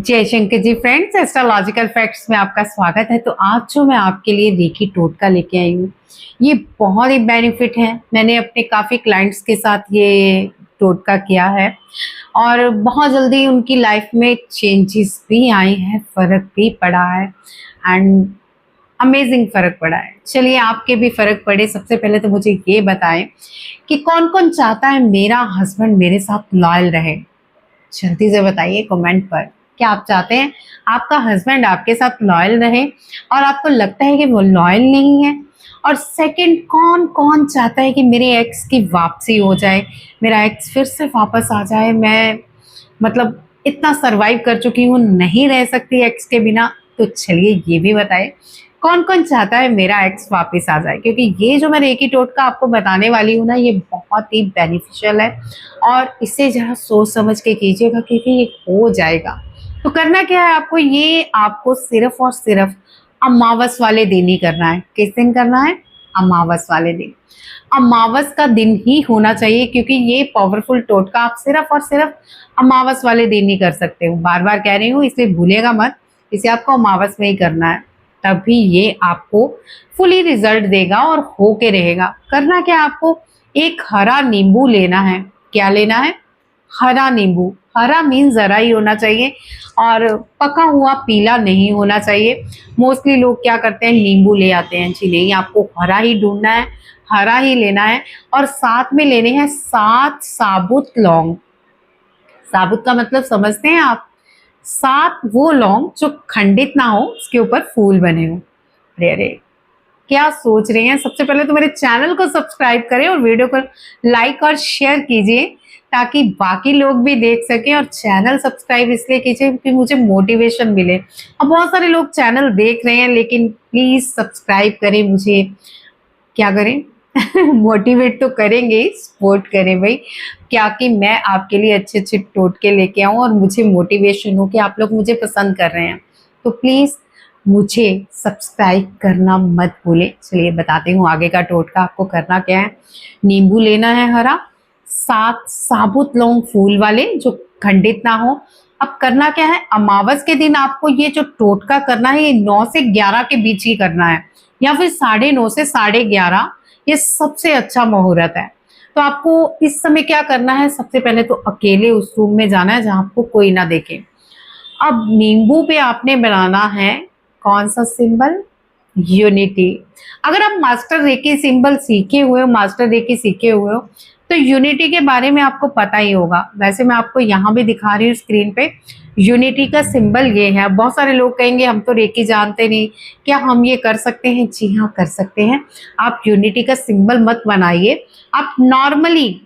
जय Shankar ji friends, astrological facts में आपका स्वागत है। तो आज जो मैं आपके लिए रेकी टोटका लेके आई हूँ, ये बहुत ही बेनिफिट है। मैंने अपने काफ़ी क्लाइंट्स के साथ ये टोटका किया है और बहुत जल्दी उनकी लाइफ में चेंजेस भी आए हैं, फ़र्क भी पड़ा है एंड अमेजिंग फ़र्क पड़ा है। चलिए आपके भी फ़र्क पड़े। सबसे पहले तो मुझे ये बताएं कि कौन कौन चाहता है मेरा हस्बैंड मेरे साथ लॉयल रहे। जल्दी से बताइए कमेंट पर। क्या आप चाहते हैं आपका हस्बैंड आपके साथ लॉयल रहे और आपको लगता है कि वो लॉयल नहीं है? और सेकंड, कौन कौन चाहता है कि मेरे एक्स की वापसी हो जाए, मेरा एक्स फिर से वापस आ जाए, मैं मतलब इतना सरवाइव कर चुकी हूँ, नहीं रह सकती एक्स के बिना। तो चलिए ये भी बताइए कौन कौन चाहता है मेरा एक्स वापस आ जाए, क्योंकि ये जो मैं रेकी टोटका आपको बताने वाली हूँ ना, ये बहुत ही बेनिफिशियल है और इसे जरा सोच समझ के कीजिएगा क्योंकि ये हो जाएगा। तो करना क्या है आपको, ये आपको सिर्फ और सिर्फ अमावस वाले दिन ही करना है। किस दिन करना है? अमावस वाले दिन। अमावस का दिन ही होना चाहिए क्योंकि ये पावरफुल टोटका आप सिर्फ और सिर्फ अमावस वाले दिन ही कर सकते हो। बार बार कह रही हूँ, इसलिए भूलिएगा मत, इसे आपको अमावस में ही करना है, तभी ये आपको फुली रिजल्ट देगा और हो के रहेगा। करना क्या, आपको एक हरा नींबू लेना है। क्या लेना है? हरा नींबू। हरा मीन जरा ही होना चाहिए और पका हुआ पीला नहीं होना चाहिए। मोस्टली लोग क्या करते हैं, नींबू ले आते हैं। जी नहीं, आपको हरा ही ढूंढना है, हरा ही लेना है। और साथ में लेने हैं 7 साबुत लौंग। साबुत का मतलब समझते हैं आप? 7 वो लौंग जो खंडित ना हो, उसके ऊपर फूल बने हो। अरे अरे, क्या सोच रहे हैं? सबसे पहले तो मेरे चैनल को सब्सक्राइब करें और वीडियो को लाइक और शेयर कीजिए ताकि बाकी लोग भी देख सकें। और चैनल सब्सक्राइब इसलिए कीजिए क्योंकि मुझे मोटिवेशन मिले। अब बहुत सारे लोग चैनल देख रहे हैं लेकिन प्लीज़ सब्सक्राइब करें। मुझे क्या करें मोटिवेट तो करेंगे, सपोर्ट करें भाई, क्या कि मैं आपके लिए अच्छे अच्छे टोटके लेके आऊँ और मुझे मोटिवेशन हो कि आप लोग मुझे पसंद कर रहे हैं। तो प्लीज़ मुझे सब्सक्राइब करना मत भूलें। चलिए बताती हूँ आगे का टोटका आपको करना क्या है। नींबू लेना है हरा, 7 साबुत लौंग फूल वाले जो खंडित ना हो। अब करना क्या है, अमावस के दिन आपको ये जो टोटका करना है, ये 9 से 11 के बीच ही करना है या फिर 9:30 से 11:30। ये सबसे अच्छा मुहूर्त है। तो आपको इस समय क्या करना है, सबसे पहले तो अकेले उस रूम में जाना है जहां आपको कोई ना देखे। अब नींबू पे आपने बनाना है कौन सा सिंबल? यूनिटी। अगर आप मास्टर रेकी सिंबल सीखे हुए हो, मास्टर रेकी सीखे हुए हो, तो यूनिटी के बारे में आपको पता ही होगा। वैसे मैं आपको यहाँ भी दिखा रही हूँ स्क्रीन पे। यूनिटी का सिंबल ये है। बहुत सारे लोग कहेंगे हम तो रेकी जानते नहीं, क्या हम ये कर सकते हैं? जी हाँ, कर सकते हैं। आप यूनिटी का सिंबल मत बनाइए, आप नॉर्मली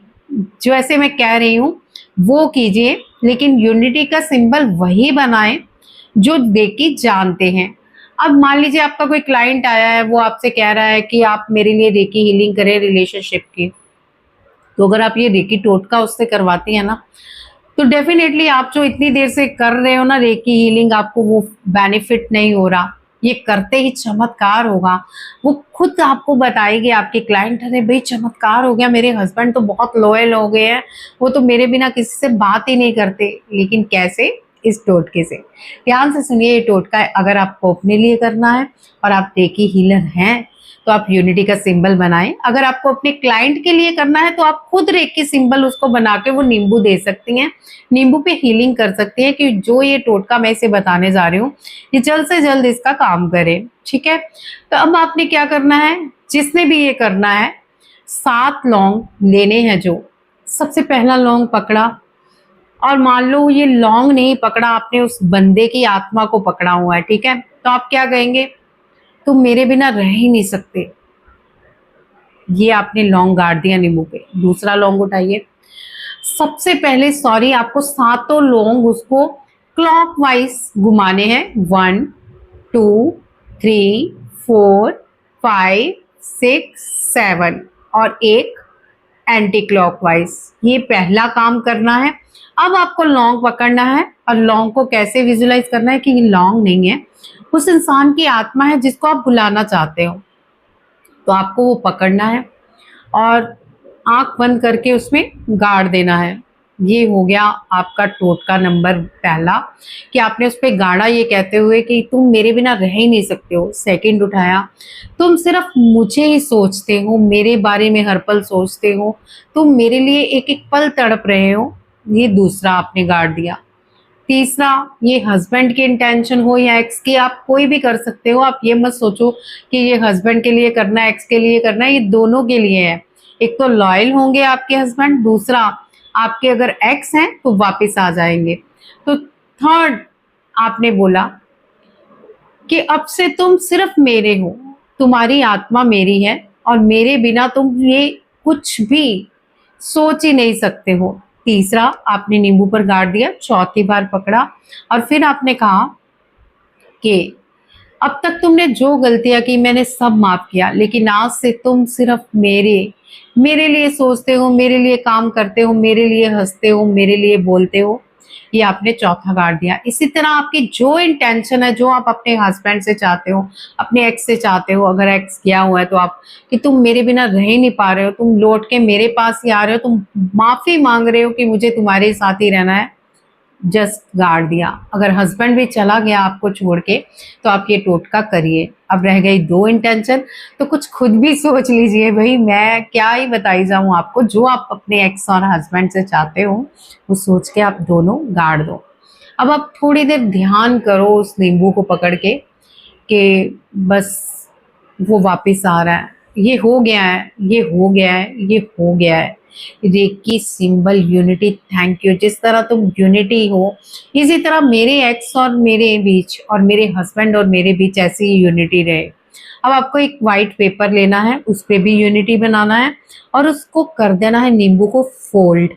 जो ऐसे मैं कह रही हूँ वो कीजिए, लेकिन यूनिटी का सिंबल वही बनाएं जो रेकी जानते हैं। अब मान लीजिए आपका कोई क्लाइंट आया है, वो आपसे कह रहा है कि आप मेरे लिए रेकी हीलिंग करें रिलेशनशिप की। तो अगर आप ये रेकी टोटका उससे करवाती है ना, तो डेफिनेटली आप जो इतनी देर से कर रहे हो ना रेकी हीलिंग, आपको वो बेनिफिट नहीं हो रहा। ये करते ही चमत्कार होगा। वो खुद आपको बताएगी आपके क्लाइंट, अरे भाई चमत्कार हो गया, मेरे हस्बैंड तो बहुत लॉयल हो गए हैं, वो तो मेरे बिना किसी से बात ही नहीं करते। लेकिन कैसे? इस टोटके से। ध्यान से सुनिए, ये टोटका अगर आपको अपने लिए करना है और आप रेकी हीलर हैं तो आप यूनिटी का सिंबल बनाएं। अगर आपको अपने क्लाइंट के लिए करना है तो आप खुद रेकी सिंबल उसको बना के वो नींबू दे सकती हैं, नींबू पे हीलिंग कर सकती हैं कि जो ये टोटका मैं इसे बताने जा रही हूँ ये जल्द से जल्द इसका काम करे। ठीक है, तो अब आपने क्या करना है, जिसने भी ये करना है, 7 लौंग लेने हैं। जो सबसे पहला लौंग पकड़ा, और मान लो ये लौंग नहीं पकड़ा आपने, उस बंदे की आत्मा को पकड़ा हुआ है, ठीक है, तो आप क्या कहेंगे, तुम मेरे बिना रह ही नहीं सकते। ये आपने लौंग गाड़ दिया नींबू पे। दूसरा लौंग उठाइए। सबसे पहले सॉरी, आपको 7 लौंग उसको क्लॉकवाइज घुमाने हैं। 1 2 3 4 5 6 7 और एक एंटी क्लॉकवाइज। ये पहला काम करना है। अब आपको लौंग पकड़ना है और लौंग को कैसे विजुलाइज करना है कि ये लौंग नहीं है, उस इंसान की आत्मा है जिसको आप बुलाना चाहते हो। तो आपको वो पकड़ना है और आंख बंद करके उसमें गाड़ देना है। ये हो गया आपका टोटका नंबर पहला कि आपने उस पर गाड़ा ये कहते हुए कि तुम मेरे बिना रह ही नहीं सकते हो। सेकंड उठाया, तुम सिर्फ मुझे ही सोचते हो, मेरे बारे में हर पल सोचते हो, तुम मेरे लिए एक एक पल तड़प रहे हो। ये दूसरा आपने गाड़ दिया। तीसरा, ये हस्बैंड की इंटेंशन हो या एक्स की, आप कोई भी कर सकते हो। आप ये मत सोचो कि ये हस्बैंड के लिए करना है, एक्स के लिए करना है, ये दोनों के लिए है। एक तो लॉयल होंगे आपके हस्बैंड, दूसरा आपके अगर एक्स हैं तो वापस आ जाएंगे। तो थर्ड आपने बोला कि अब से तुम सिर्फ मेरे हो, तुम्हारी आत्मा मेरी है और मेरे बिना तुम ये कुछ भी सोच ही नहीं सकते हो। तीसरा आपने नींबू पर गाड़ दिया, चौथी बार पकड़ा और फिर आपने कहा कि अब तक तुमने जो गलतियां की मैंने सब माफ किया, लेकिन आज से तुम सिर्फ मेरे लिए सोचते हो, मेरे लिए काम करते हो, मेरे लिए हंसते हो, मेरे लिए बोलते हो। ये आपने चौथा गाड़ दिया। इसी तरह आपकी जो इंटेंशन है, जो आप अपने हस्बैंड से चाहते हो, अपने एक्स से चाहते हो, अगर एक्स किया हुआ है तो आप कि तुम मेरे बिना रह ही नहीं पा रहे हो, तुम लौट के मेरे पास ही आ रहे हो, तुम माफी मांग रहे हो कि मुझे तुम्हारे साथ ही रहना है, जस्ट गाड़ दिया। अगर हस्बैंड भी चला गया आपको छोड़ के तो आप ये टोटका करिए। अब रह गई दो इंटेंशन, तो कुछ खुद भी सोच लीजिए भाई, मैं क्या ही बताई जाऊं आपको। जो आप अपने एक्स और हस्बैंड से चाहते हो वो सोच के आप दोनों गाड़ दो। अब आप थोड़ी देर ध्यान करो उस नींबू को पकड़ के कि बस वो वापस आ रहा है, ये हो गया है, ये हो गया है, ये हो गया है। Reiki symbol unity, thank you. जिस तरह तुम यूनिटी हो, इसी तरह मेरे एक्स और मेरे बीच और मेरे हस्बैंड और मेरे बीच ऐसी ही यूनिटी रहे। अब आपको एक वाइट पेपर लेना है, उस पर भी यूनिटी बनाना है और उसको कर देना है नींबू को फोल्ड।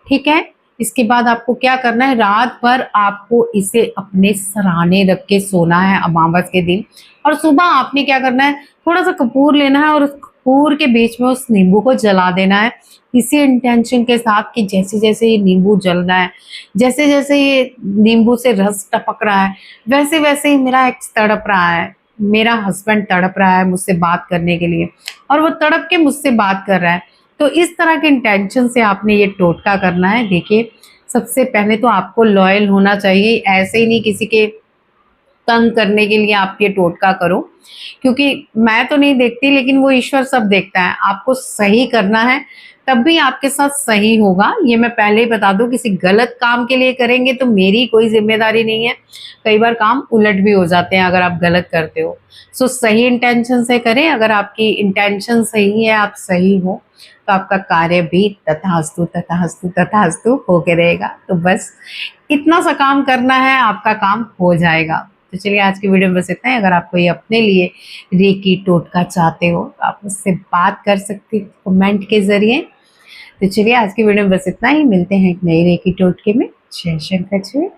ठीक है, इसके बाद आपको क्या करना है, रात भर आपको इसे अपने सराहने रख के सोना है अमावस के दिन। और सुबह आपने क्या करना है, थोड़ा सा कपूर लेना है और उस कपूर के बीच में उस नींबू को जला देना है, इसी इंटेंशन के साथ कि जैसे जैसे ये नींबू जल रहा है, जैसे जैसे ये नींबू से रस टपक रहा है, वैसे वैसे ही मेरा एक्स तड़प रहा है, मेरा हस्बैंड तड़प रहा है मुझसे बात करने के लिए, और वो तड़प के मुझसे बात कर रहा है। तो इस तरह के इंटेंशन से आपने ये टोटका करना है। देखिए, सबसे पहले तो आपको लॉयल होना चाहिए, ऐसे ही नहीं किसी के तंग करने के लिए आप ये टोटका करो, क्योंकि मैं तो नहीं देखती लेकिन वो ईश्वर सब देखता है। आपको सही करना है तब भी आपके साथ सही होगा, ये मैं पहले ही बता दूं। किसी गलत काम के लिए करेंगे तो मेरी कोई जिम्मेदारी नहीं है, कई बार काम उलट भी हो जाते हैं अगर आप गलत करते हो। सो सही इंटेंशन से करें, अगर आपकी इंटेंशन सही है, आप सही हो, तो आपका कार्य भी तथास्तु तथास्तु तथास्तु होके रहेगा। तो बस इतना सा काम करना है, आपका काम हो जाएगा। तो चलिए, आज की वीडियो में बस इतना ही। अगर आप कोई अपने लिए रेकी टोटका चाहते हो तो आप मुझसे बात कर सकते हैं कमेंट के जरिए। तो चलिए, आज की वीडियो में बस इतना ही। मिलते हैं एक नई रेकी टोटके में। जय शंकर जी।